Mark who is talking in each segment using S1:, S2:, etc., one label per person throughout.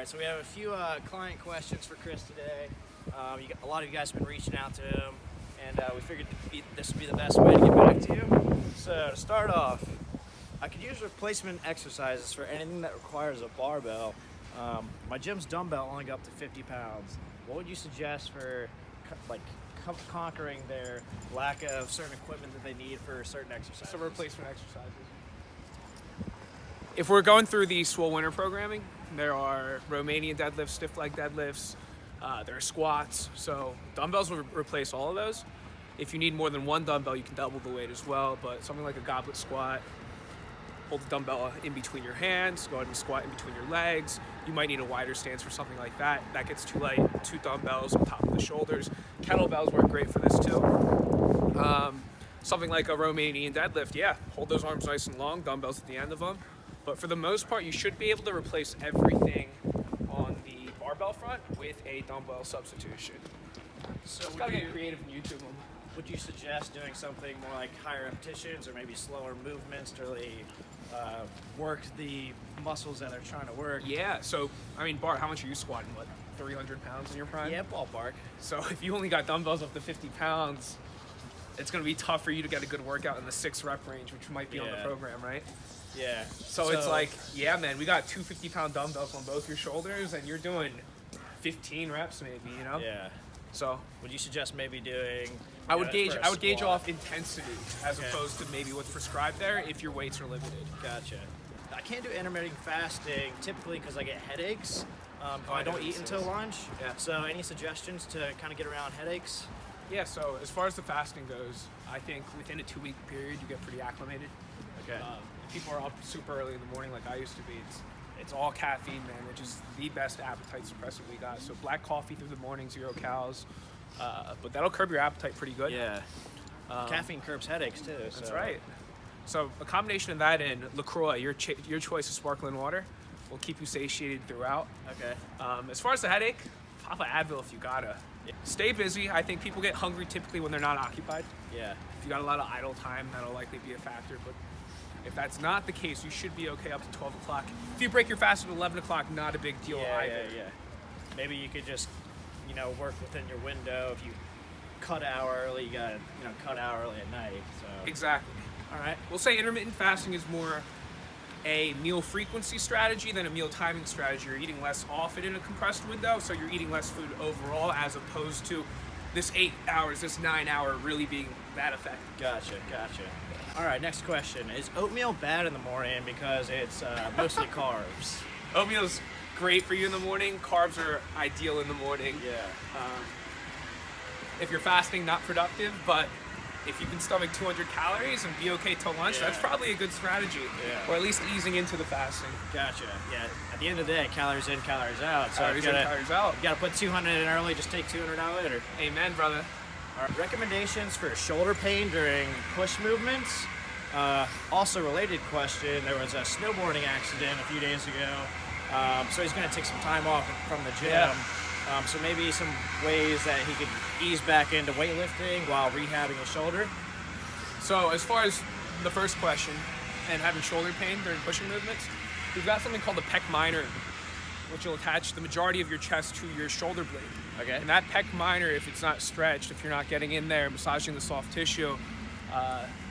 S1: right, so we have a few client questions for Chris today. A lot of you guys have been reaching out to him, and we figured this would be the best way to get back to you. So to start off, I could use replacement exercises for anything that requires a barbell. My gym's dumbbell only go up to 50 pounds. What would you suggest for conquering their lack of certain equipment that they need for certain exercises?
S2: So replacement exercises. If we're going through the swole winter programming, there are Romanian deadlifts, stiff leg deadlifts, there are squats. So dumbbells will replace all of those. If you need more than one dumbbell, you can double the weight as well. But something like a goblet squat, hold the dumbbell in between your hands, go ahead and squat in between your legs. You might need a wider stance for something like that. That gets too light. 2 dumbbells on top of the shoulders. Kettlebells work great for this too. Something like a Romanian deadlift, yeah, hold those arms nice and long, dumbbells at the end of them. But for the most part, you should be able to replace everything on the barbell front with a dumbbell substitution. So it's gotta get creative and YouTube them.
S1: Would you suggest doing something more like higher repetitions or maybe slower movements to really work the muscles that they're trying to work?
S2: Yeah, so, I mean, Bart, how much are you squatting? What, 300 pounds in your prime?
S1: Yeah, ballpark.
S2: So if you only got dumbbells up to 50 pounds, it's going to be tough for you to get a good workout in the 6 rep range, which might be on the program, right?
S1: Yeah.
S2: So it's like, yeah, man, we got 2 50-pound dumbbells on both your shoulders, and you're doing 15 reps maybe, you know?
S1: Yeah.
S2: So
S1: would you suggest maybe doing?
S2: I would gauge off intensity as opposed to maybe what's prescribed there if your weights are limited.
S1: Gotcha. I can't do intermittent fasting typically because I get headaches. I don't eat until lunch.
S2: Yeah.
S1: So any suggestions to kind of get around headaches?
S2: Yeah, so as far as the fasting goes, I think within a 2-week period, you get pretty acclimated.
S1: Okay.
S2: If people are up super early in the morning like I used to be, it's all caffeine, man, which is the best appetite suppressant we got. So black coffee through the morning, 0 cals, but that'll curb your appetite pretty good.
S1: Yeah. Caffeine curbs headaches too. So.
S2: That's right. So a combination of that and LaCroix, your choice of sparkling water, will keep you satiated throughout.
S1: Okay.
S2: As far as the headache, pop an Advil if you gotta. Yeah. Stay busy. I think people get hungry typically when they're not occupied.
S1: Yeah.
S2: If you got a lot of idle time, that'll likely be a factor. But if that's not the case, you should be okay up to 12 o'clock. If you break your fast at 11 o'clock, not a big deal either.
S1: Yeah. Maybe you could just, work within your window. If you cut out early, you gotta, cut out early at night. So.
S2: Exactly.
S1: All right.
S2: We'll say intermittent fasting is more a meal frequency strategy than a meal timing strategy. You're eating less often in a compressed window, so you're eating less food overall as opposed to this 8 hours, this 9 hour really being that effective.
S1: Gotcha. All right, next question. Is oatmeal bad in the morning because it's mostly carbs?
S2: Oatmeal's great for you in the morning. Carbs are ideal in the morning.
S1: Yeah.
S2: If you're fasting, not productive, but if you can stomach 200 calories and be okay till lunch, that's probably a good strategy.
S1: Yeah.
S2: Or at least easing into the fasting.
S1: Gotcha. Yeah. At the end of the day, calories in, calories out. So
S2: Calories in, calories out.
S1: You gotta put 200 in early, just take 200 out later.
S2: Amen, brother.
S1: All right. Recommendations for shoulder pain during push movements. Also related question, there was a snowboarding accident a few days ago. So he's gonna take some time off from the gym.
S2: Yeah.
S1: So maybe some ways that he could ease back into weightlifting while rehabbing his shoulder.
S2: So as far as the first question and having shoulder pain during pushing movements, we've got something called the pec minor, which will attach the majority of your chest to your shoulder blade.
S1: Okay.
S2: And that pec minor, if it's not stretched, if you're not getting in there, massaging the soft tissue,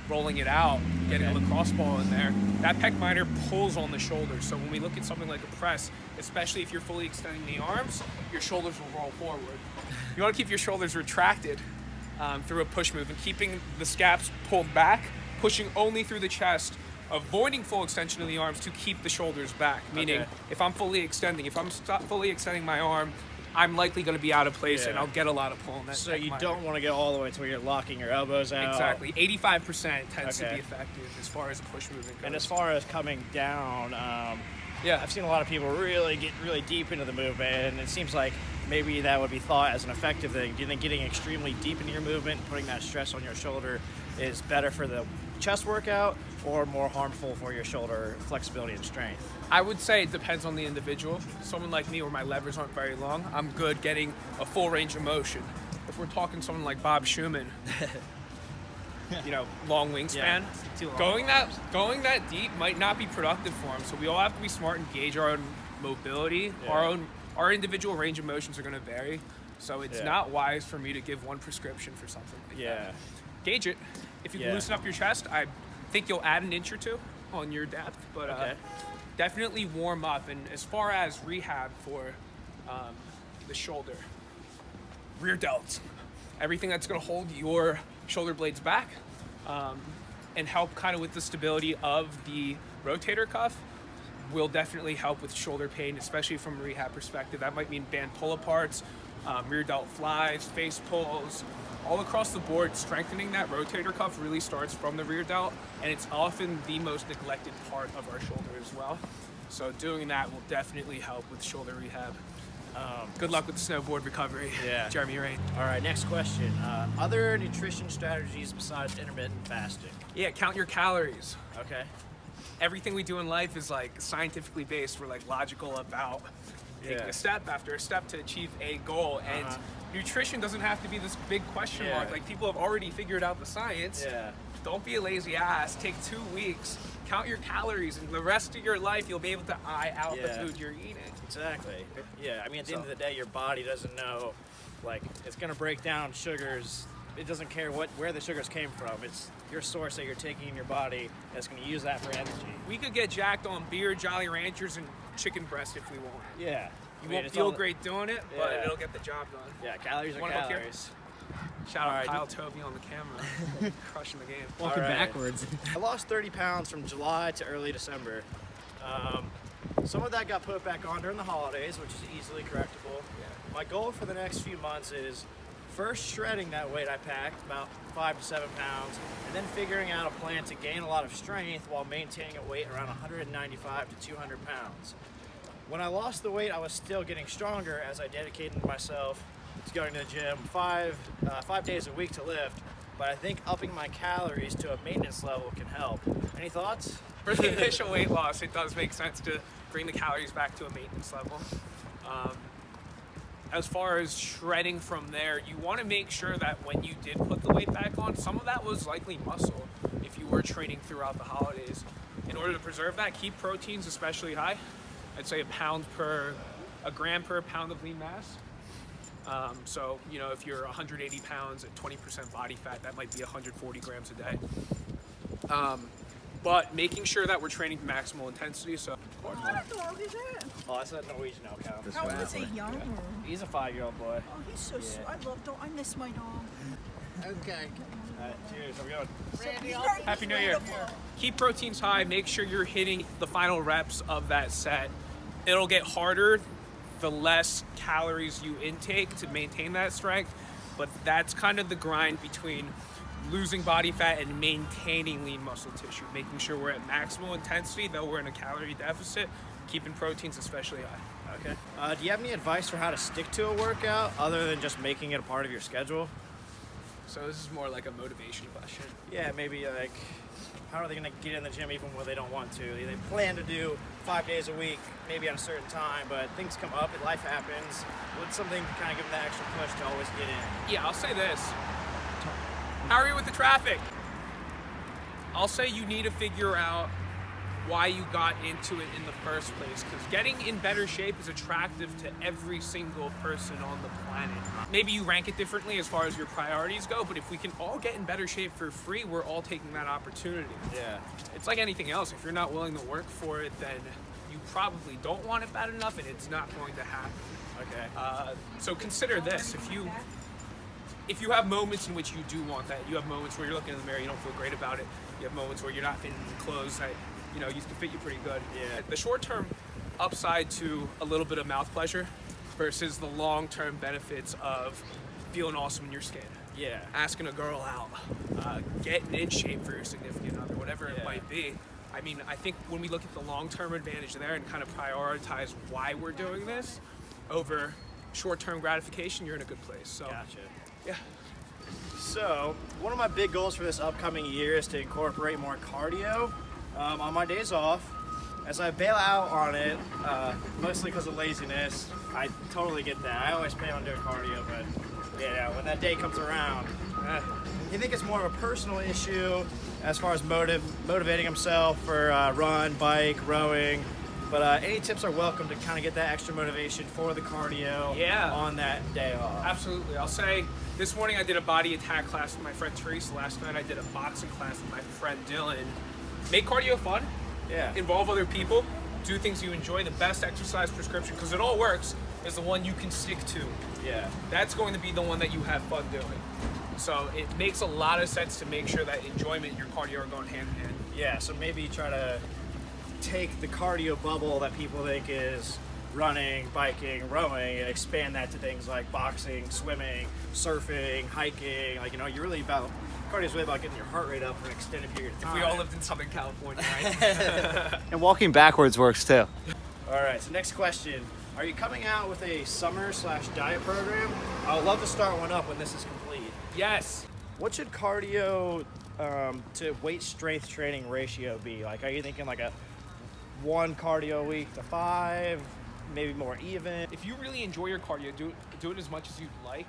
S2: rolling it out, getting a lacrosse ball in there, that pec minor pulls on the shoulders. So when we look at something like a press, especially if you're fully extending the arms, your shoulders will roll forward. You want to keep your shoulders retracted through a push movement, keeping the scaps pulled back, pushing only through the chest, avoiding full extension of the arms to keep the shoulders back. Meaning, if I'm fully extending my arm, I'm likely going to be out of place and I'll get a lot of pull in that.
S1: So you don't want to get all the way to where you're locking your elbows out.
S2: Exactly. 85% tends to be effective as far as a push movement goes.
S1: And as far as coming down, I've seen a lot of people really get really deep into the movement, and it seems like maybe that would be thought as an effective thing. Do you think getting extremely deep into your movement, putting that stress on your shoulder, is better for the chest workout or more harmful for your shoulder flexibility and strength?
S2: I would say it depends on the individual. Someone like me where my levers aren't very long, I'm good getting a full range of motion. If we're talking someone like Bob Schumann, long wingspan, going that deep might not be productive for him. So we all have to be smart and gauge our own mobility.
S1: Yeah.
S2: Our individual range of motions are going to vary, so it's
S1: Yeah.
S2: not wise for me to give one prescription for something like that. Gauge it. If you can
S1: Yeah.
S2: loosen up your chest, I think you'll add an inch or two on your depth, but
S1: Okay.
S2: definitely warm up. And as far as rehab for the shoulder, rear delts, everything that's going to hold your shoulder blades back and help kind of with the stability of the rotator cuff will definitely help with shoulder pain, especially from a rehab perspective. That might mean band pull-aparts, rear delt flies, face pulls, all across the board. Strengthening that rotator cuff really starts from the rear delt, and it's often the most neglected part of our shoulder as well. So doing that will definitely help with shoulder rehab. Good luck with the snowboard recovery, Jeremy Rain.
S1: All right, next question. Other nutrition strategies besides intermittent fasting?
S2: Yeah, count your calories.
S1: Okay.
S2: Everything we do in life is like scientifically based. We're like logical about taking a step after a step to achieve a goal. And nutrition doesn't have to be this big question mark. Like, people have already figured out the science.
S1: Yeah.
S2: Don't be a lazy ass. Take 2 weeks. Count your calories, and the rest of your life you'll be able to eye out the food you're eating.
S1: Exactly. Yeah, I mean, at the end of the day, your body doesn't know, like, it's going to break down sugars. It doesn't care where the sugars came from. It's your source that you're taking in your body that's going to use that for energy.
S2: We could get jacked on beer, Jolly Ranchers, and chicken breast if we want.
S1: Yeah.
S2: You won't feel great doing it, but it'll get the job done.
S1: Yeah, calories are
S2: Wanna go here?
S1: calories.
S2: Shout out
S1: All right.
S2: Kyle Tovey on the camera, crushing the game.
S3: Walking
S1: All right.
S3: backwards.
S1: I lost 30 pounds from July to early December. Some of that got put back on during the holidays, which is easily correctable. My goal for the next few months is first shredding that weight I packed, about 5 to 7 pounds, and then figuring out a plan to gain a lot of strength while maintaining a weight around 195 to 200 pounds. When I lost the weight, I was still getting stronger as I dedicated myself to going to the gym 5 days a week to lift, but I think upping my calories to a maintenance level can help. Any thoughts?
S2: For the initial weight loss, it does make sense to bring the calories back to a maintenance level. As far as shredding from there, you want to make sure that when you did put the weight back on, some of that was likely muscle if you were training throughout the holidays. In order to preserve that, keep proteins especially high. I'd say a gram per pound of lean mass. So, you know, if you're 180 pounds at 20% body fat, that might be 140 grams a day. But making sure that we're training to maximal intensity. So,
S4: What kind of dog is that?
S1: Oh, that's a Norwegian elk hound.
S4: How old is he? Young or?
S1: He's a 5-year-old boy.
S4: Oh, he's so sweet. I love dog. I miss my dog.
S3: Okay.
S1: All right, cheers. How we going?
S4: He's very
S2: Happy New Year.
S4: beautiful.
S2: Keep proteins high. Make sure you're hitting the final reps of that set. It'll get harder the less calories you intake to maintain that strength, but that's kind of the grind between losing body fat and maintaining lean muscle tissue, making sure we're at maximal intensity, though we're in a calorie deficit, keeping proteins especially high.
S1: Okay. Do you have any advice for how to stick to a workout other than just making it a part of your schedule?
S2: So this is more like a motivation question.
S1: Yeah, maybe like, how are they going to get in the gym even when they don't want to? They plan to do 5 days a week, maybe at a certain time, but things come up and life happens. What's something to kind of give them that extra push to always get in?
S2: Yeah, I'll say this. How are you with the traffic? I'll say you need to figure out why you got into it in the first place, because getting in better shape is attractive to every single person on the planet. Maybe you rank it differently as far as your priorities go, but if we can all get in better shape for free, we're all taking that opportunity.
S1: Yeah.
S2: It's like anything else. If you're not willing to work for it, then you probably don't want it bad enough, and it's not going to happen.
S1: Okay.
S2: So consider this: if you have moments in which you do want that, you have moments where you're looking in the mirror, you don't feel great about it. You have moments where you're not fitting the clothes that used to fit you pretty good.
S1: Yeah.
S2: The short-term upside to a little bit of mouth pleasure versus the long-term benefits of feeling awesome in your skin.
S1: Yeah.
S2: Asking a girl out, getting in shape for your significant other, whatever it might be. I mean, I think when we look at the long-term advantage there and kind of prioritize why we're doing this over short-term gratification, you're in a good place. So,
S1: Gotcha.
S2: yeah.
S1: So, one of my big goals for this upcoming year is to incorporate more cardio on my days off. As I bail out on it, mostly because of laziness, I totally get that. I always plan on doing cardio, but yeah, when that day comes around, I think it's more of a personal issue as far as motivating himself for run, bike, rowing. But any tips are welcome to kind of get that extra motivation for the cardio on that day off.
S2: Absolutely. I'll say this morning I did a body attack class with my friend Teresa. Last night I did a boxing class with my friend Dylan. Make cardio fun.
S1: Yeah.
S2: Involve other people. Do things you enjoy. The best exercise prescription, because it all works, is the one you can stick to.
S1: Yeah.
S2: That's going to be the one that you have fun doing. So it makes a lot of sense to make sure that enjoyment and your cardio are going hand in hand.
S1: Yeah, so maybe try to take the cardio bubble that people think is running, biking, rowing, and expand that to things like boxing, swimming, surfing, hiking. Like, you're really about, cardio's really about getting your heart rate up for an extended period of time.
S2: If we all lived in Southern California, right?
S3: And walking backwards works too.
S1: All right, so next question. Are you coming out with a summer/diet program? I would love to start one up when this is complete.
S2: Yes.
S1: What should cardio to weight strength training ratio be? Like, are you thinking like a 1 cardio a week to 5, maybe more even?
S2: If you really enjoy your cardio, do it as much as you'd like.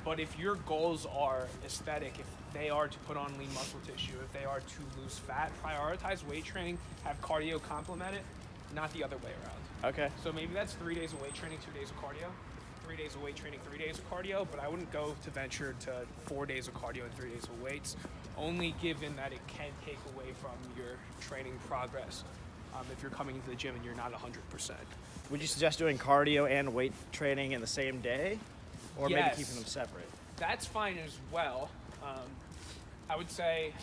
S2: But if your goals are aesthetic, if they are to put on lean muscle tissue, if they are to lose fat, prioritize weight training, have cardio complement it, not the other way around.
S1: Okay.
S2: So maybe that's 3 days of weight training, 2 days of cardio. 3 days of weight training, 3 days of cardio, but I wouldn't go to venture to 4 days of cardio and 3 days of weights, only given that it can take away from your training progress if you're coming into the gym and you're not 100%.
S1: Would you suggest doing cardio and weight training in the same day? Or maybe
S2: Yes.
S1: keeping them separate?
S2: That's fine as well. I would say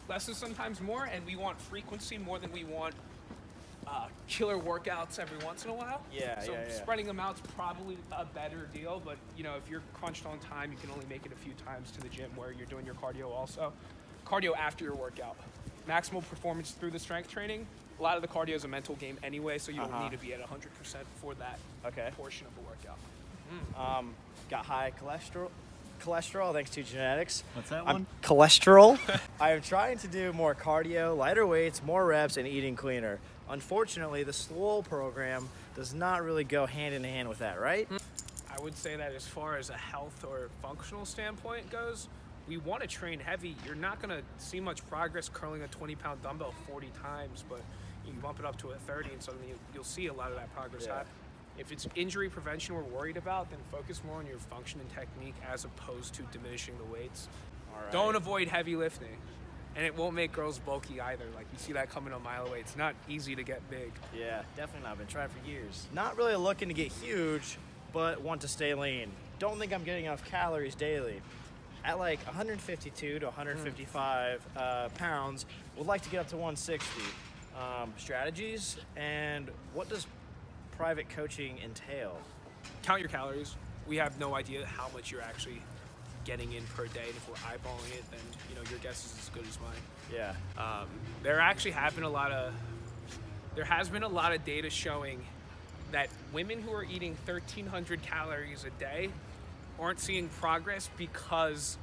S2: less is sometimes more, and we want frequency more than we want killer workouts every once in a while.
S1: Yeah,
S2: so
S1: yeah.
S2: spreading them out's probably a better deal, but if you're crunched on time, you can only make it a few times to the gym where you're doing your cardio also. Cardio after your workout. Maximal performance through the strength training. A lot of the cardio is a mental game anyway, so you don't need to be at 100% for that portion of the workout.
S1: Got high cholesterol thanks to genetics.
S3: What's that
S1: I'm
S3: one?
S1: cholesterol. I am trying to do more cardio, lighter weights, more reps, and eating cleaner. Unfortunately, the Swole program does not really go hand in hand with that, right?
S2: I would say that as far as a health or functional standpoint goes, we want to train heavy. You're not going to see much progress curling a 20-pound dumbbell 40 times, but you can bump it up to a 30 and suddenly you'll see a lot of that progress happen. If it's injury prevention we're worried about, then focus more on your function and technique as opposed to diminishing the weights.
S1: All right.
S2: Don't avoid heavy lifting. And it won't make girls bulky either. Like, you see that coming a mile away. It's not easy to get big.
S1: Yeah, definitely not. I've been trying for years. Not really looking to get huge, but want to stay lean. Don't think I'm getting enough calories daily. At like 152 to 155 pounds, would like to get up to 160. Strategies, and what does private coaching entail?
S2: Count your calories. We have no idea how much you're actually getting in per day. And if we're eyeballing it, then your guess is as good as mine.
S1: Yeah.
S2: There has been a lot of data showing that women who are eating 1,300 calories a day aren't seeing progress because,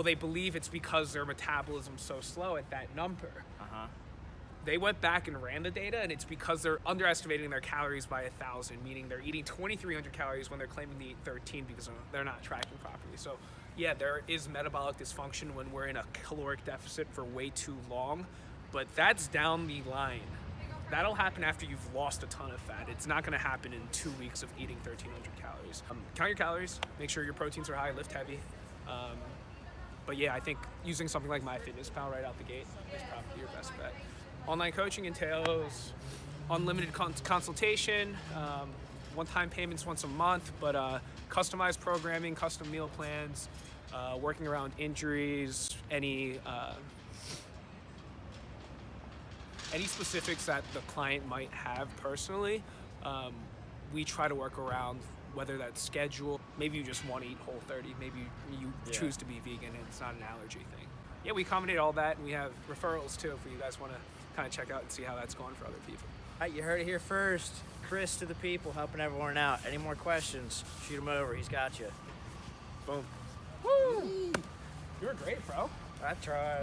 S2: they believe it's because their metabolism's so slow at that number. They went back and ran the data, and it's because they're underestimating their calories by 1,000, meaning they're eating 2,300 calories when they're claiming to eat 13 because they're not tracking properly. So yeah, there is metabolic dysfunction when we're in a caloric deficit for way too long, but that's down the line. That'll happen after you've lost a ton of fat. It's not gonna happen in 2 weeks of eating 1,300 calories. Count your calories, make sure your proteins are high, lift heavy. But yeah, I think using something like MyFitnessPal right out the gate is probably your best bet. Online coaching entails unlimited consultation, one-time payments once a month, but customized programming, custom meal plans, working around injuries, any specifics that the client might have personally, we try to work around, whether that's schedule. Maybe you just want to eat Whole30. Maybe you choose to be vegan and it's not an allergy thing. Yeah, we accommodate all that, and we have referrals too if you guys want to kind of check out and see how that's going for other people.
S1: All right, you heard it here first. Chris to the people, helping everyone out. Any more questions? Shoot him over. He's got you.
S2: Boom. Woo! You were great, bro.
S1: I tried.